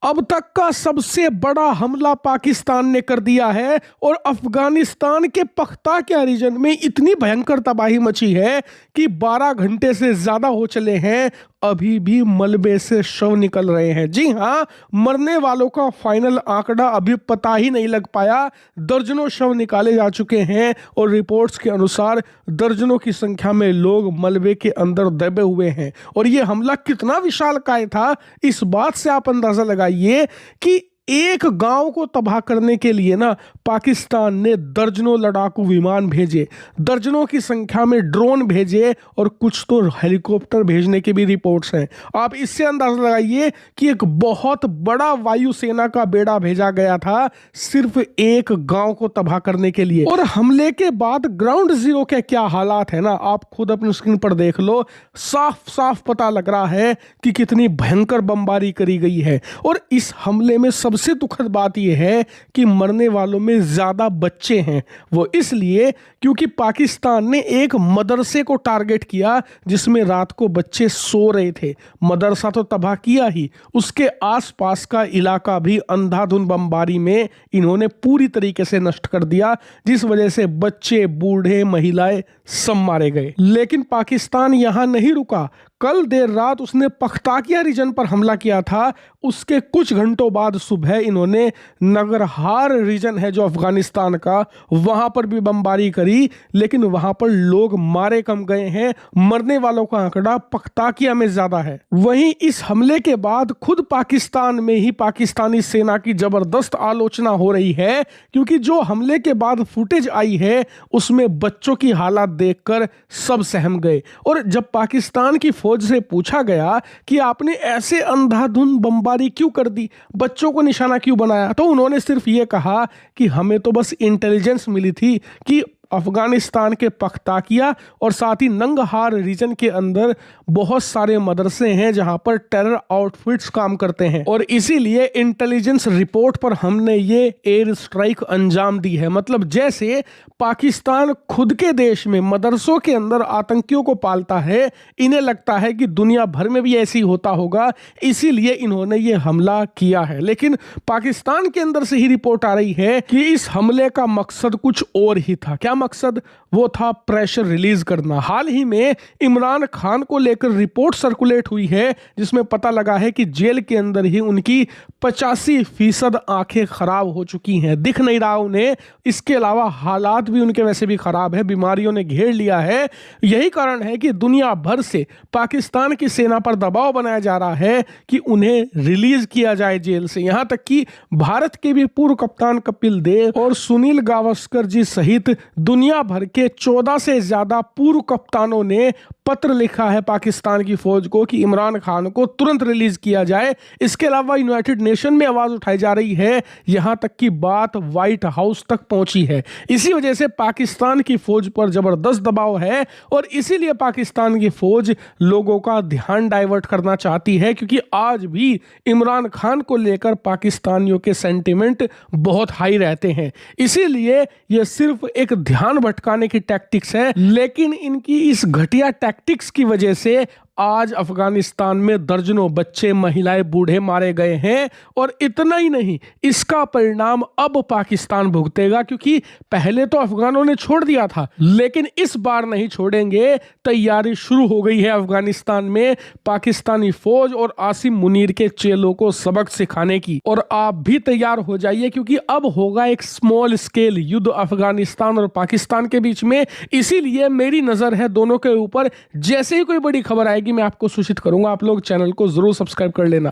अब तक का सबसे बड़ा हमला पाकिस्तान ने कर दिया है और अफगानिस्तान के पख्ताकिया रीजन में इतनी भयंकर तबाही मची है कि 12 घंटे से ज्यादा हो चले हैं, अभी भी मलबे से शव निकल रहे हैं। जी हां, मरने वालों का फाइनल आंकड़ा अभी पता ही नहीं लग पाया। दर्जनों शव निकाले जा चुके हैं और रिपोर्ट्स के अनुसार दर्जनों की संख्या में लोग मलबे के अंदर दबे हुए हैं। और यह हमला कितना विशालकाय था, इस बात से आप अंदाजा लगाइए कि एक गांव को तबाह करने के लिए ना पाकिस्तान ने दर्जनों लड़ाकू विमान भेजे, दर्जनों की संख्या में ड्रोन भेजे और कुछ तो हेलीकॉप्टर भेजने की भी रिपोर्ट्स हैं। आप इससे अंदाजा लगाइए कि एक बहुत बड़ा वायुसेना का बेड़ा भेजा गया था सिर्फ एक गांव को तबाह करने के लिए। और हमले के बाद ग्राउंड जीरो के क्या हालात है ना, आप खुद अपनी स्क्रीन पर देख लो। साफ साफ पता लग रहा है कि कितनी भयंकर बमबारी करी गई है। और इस हमले में सबसे दुखद बात यह है कि मरने वालों में ज्यादा बच्चे हैं। वो इसलिए क्योंकि पाकिस्तान ने एक मदरसे को टारगेट किया जिसमें रात को बच्चे सो रहे थे। मदरसा तो तबाह किया ही, उसके आसपास का इलाका भी अंधाधुंध बमबारी में इन्होंने पूरी तरीके से नष्ट कर दिया, जिस वजह से बच्चे, बूढ़े, महिलाएं सब मारे गए। लेकिन पाकिस्तान यहां नहीं रुका। कल देर रात उसने पख्ताकिया रीजन पर हमला किया था। उसके कुछ घंटों बाद सुबह इन्होंने नगरहार रीजन है जो अफगानिस्तान का, वहां पर भी बमबारी करी, लेकिन वहां पर लोग मारे कम गए हैं। मरने वालों का आंकड़ा पख्ताकिया में ज्यादा है। वहीं इस हमले के बाद खुद पाकिस्तान में ही पाकिस्तानी सेना की जबरदस्त आलोचना हो रही है, क्योंकि जो हमले के बाद फुटेज आई है उसमें बच्चों की हालत देखकर सब सहम गए। और जब पाकिस्तान की फौज से पूछा गया कि आपने ऐसे अंधाधुंध बमबारी क्यों कर दी, बच्चों को निशाना क्यों बनाया, तो उन्होंने सिर्फ ये कहा कि हमें तो बस इंटेलिजेंस मिली थी कि अफगानिस्तान के पख्ताकिया और साथ ही नंगहार रीजन के अंदर बहुत सारे मदरसे हैं जहां पर टेरर आउटफिट्स काम करते हैं, और इसीलिए इंटेलिजेंस रिपोर्ट पर हमने ये एयर स्ट्राइक अंजाम दी है। मतलब जैसे पाकिस्तान खुद के देश में मदरसों के अंदर आतंकियों को पालता है, इन्हें लगता है कि दुनिया भर में भी ऐसी होता होगा, इसीलिए इन्होंने ये हमला किया है। लेकिन पाकिस्तान के अंदर से ही रिपोर्ट आ रही है कि इस हमले का मकसद कुछ और ही था। क्या मकसद? वो था प्रेशर रिलीज करना। हाल ही में इमरान खान को लेकर रिपोर्ट सर्कुलेट हुई है जिसमें पता लगा है कि जेल के अंदर ही उनकी 85% आंखें खराब हो चुकी हैं, दिख नहीं रहा उन्हें। इसके अलावा हालात भी उनके वैसे भी खराब है, बीमारियों ने घेर लिया है। यही कारण है कि दुनिया भर से पाकिस्तान की सेना पर दबाव बनाया जा रहा है कि उन्हें रिलीज किया जाए जेल से। यहां तक कि भारत के भी पूर्व कप्तान कपिल देव और सुनील गावस्कर जी सहित दुनिया भर के 14 से ज्यादा पूर्व कप्तानों ने पत्र लिखा है पाकिस्तान की फौज को कि इमरान खान को तुरंत रिलीज किया जाए। इसके अलावा यूनाइटेड नेशन में आवाज उठाई जा रही है, यहां तक कि बात व्हाइट हाउस तक पहुंची है। इसी वजह से पाकिस्तान की फौज पर जबरदस्त दबाव है और इसीलिए पाकिस्तान की फौज लोगों का ध्यान डाइवर्ट करना चाहती है, क्योंकि आज भी इमरान खान को लेकर पाकिस्तानियों के सेंटिमेंट बहुत हाई रहते हैं। इसीलिए यह सिर्फ एक ध्यान भटकाने की टैक्टिक्स है, लेकिन इनकी इस घटिया टैक्टिक्स की वजह से आज अफगानिस्तान में दर्जनों बच्चे, महिलाएं, बूढ़े मारे गए हैं। और इतना ही नहीं, इसका परिणाम अब पाकिस्तान भुगतेगा, क्योंकि पहले तो अफगानों ने छोड़ दिया था, लेकिन इस बार नहीं छोड़ेंगे। तैयारी शुरू हो गई है अफगानिस्तान में पाकिस्तानी फौज और आसिम मुनीर के चेलों को सबक सिखाने की। और आप भी तैयार हो जाइए, क्योंकि अब होगा एक स्मॉल स्केल युद्ध अफगानिस्तान और पाकिस्तान के बीच में। इसीलिए मेरी नजर है दोनों के ऊपर। जैसे ही कोई बड़ी खबर आएगी मैं आपको सूचित करूंगा। आप लोग चैनल को जरूर सब्सक्राइब कर लेना।